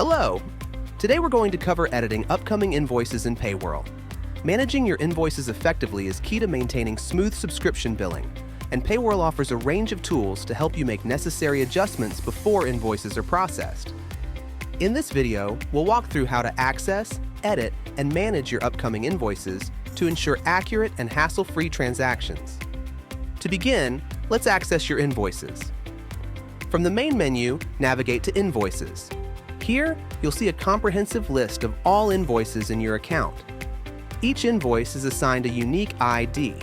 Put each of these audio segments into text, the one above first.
Hello! Today we're going to cover editing upcoming invoices in PayWhirl. Managing your invoices effectively is key to maintaining smooth subscription billing, and PayWhirl offers a range of tools to help you make necessary adjustments before invoices are processed. In this video, we'll walk through how to access, edit, and manage your upcoming invoices to ensure accurate and hassle-free transactions. To begin, let's access your invoices. From the main menu, navigate to Invoices. Here, you'll see a comprehensive list of all invoices in your account. Each invoice is assigned a unique ID.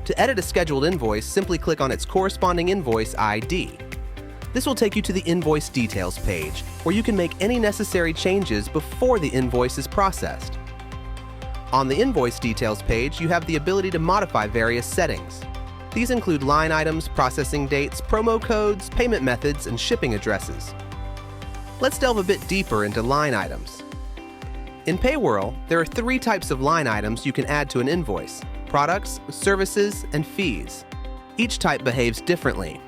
To edit a scheduled invoice, simply click on its corresponding invoice ID. This will take you to the Invoice Details page, where you can make any necessary changes before the invoice is processed. On the Invoice Details page, you have the ability to modify various settings. These include line items, processing dates, promo codes, payment methods, and shipping addresses. Let's delve a bit deeper into line items. In PayWhirl, there are 3 types of line items you can add to an invoice: products, services, and fees. Each type behaves differently.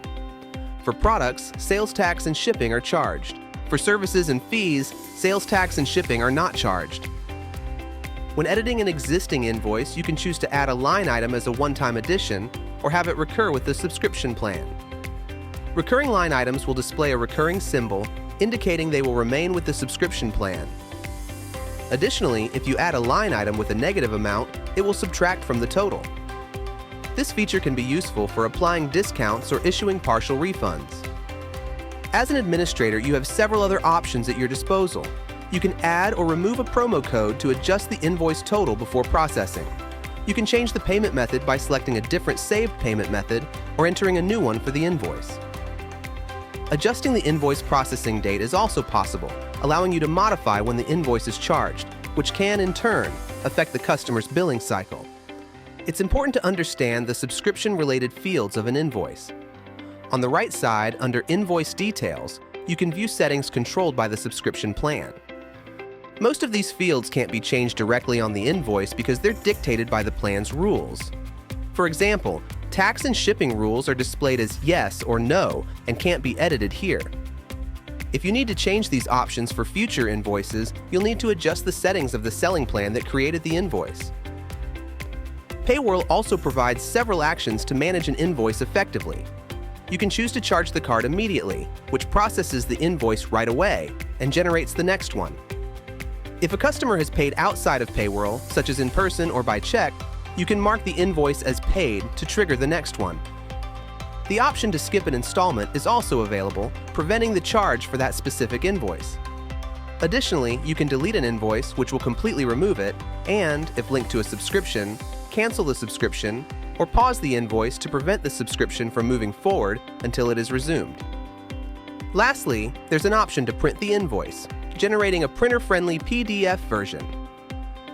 For products, sales tax and shipping are charged. For services and fees, sales tax and shipping are not charged. When editing an existing invoice, you can choose to add a line item as a one-time addition or have it recur with the subscription plan. Recurring line items will display a recurring symbol indicating they will remain with the subscription plan. Additionally, if you add a line item with a negative amount, it will subtract from the total. This feature can be useful for applying discounts or issuing partial refunds. As an administrator, you have several other options at your disposal. You can add or remove a promo code to adjust the invoice total before processing. You can change the payment method by selecting a different saved payment method or entering a new one for the invoice. Adjusting the invoice processing date is also possible, allowing you to modify when the invoice is charged, which can, in turn, affect the customer's billing cycle. It's important to understand the subscription-related fields of an invoice. On the right side, under Invoice Details, you can view settings controlled by the subscription plan. Most of these fields can't be changed directly on the invoice because they're dictated by the plan's rules. For example, tax and shipping rules are displayed as yes or no and can't be edited here. If you need to change these options for future invoices, you'll need to adjust the settings of the selling plan that created the invoice. PayWhirl also provides several actions to manage an invoice effectively. You can choose to charge the card immediately, which processes the invoice right away and generates the next one. If a customer has paid outside of PayWhirl, such as in person or by check, you can mark the invoice as paid to trigger the next one. The option to skip an installment is also available, preventing the charge for that specific invoice. Additionally, you can delete an invoice, which will completely remove it, and, if linked to a subscription, cancel the subscription, or pause the invoice to prevent the subscription from moving forward until it is resumed. Lastly, there's an option to print the invoice, generating a printer-friendly PDF version.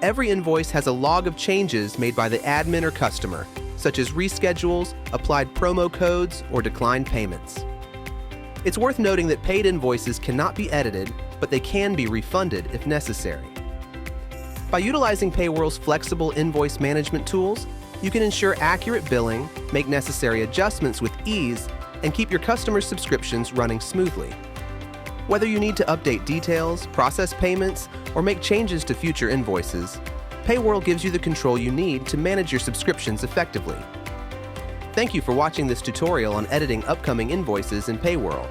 Every invoice has a log of changes made by the admin or customer, such as reschedules, applied promo codes, or declined payments. It's worth noting that paid invoices cannot be edited, but they can be refunded if necessary. By utilizing PayWhirl's flexible invoice management tools, you can ensure accurate billing, make necessary adjustments with ease, and keep your customers' subscriptions running smoothly. Whether you need to update details, process payments, or make changes to future invoices, PayWhirl gives you the control you need to manage your subscriptions effectively. Thank you for watching this tutorial on editing upcoming invoices in PayWhirl.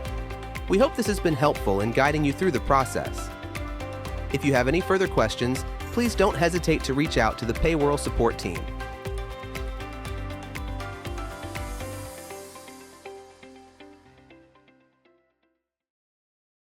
We hope this has been helpful in guiding you through the process. If you have any further questions, please don't hesitate to reach out to the PayWhirl support team.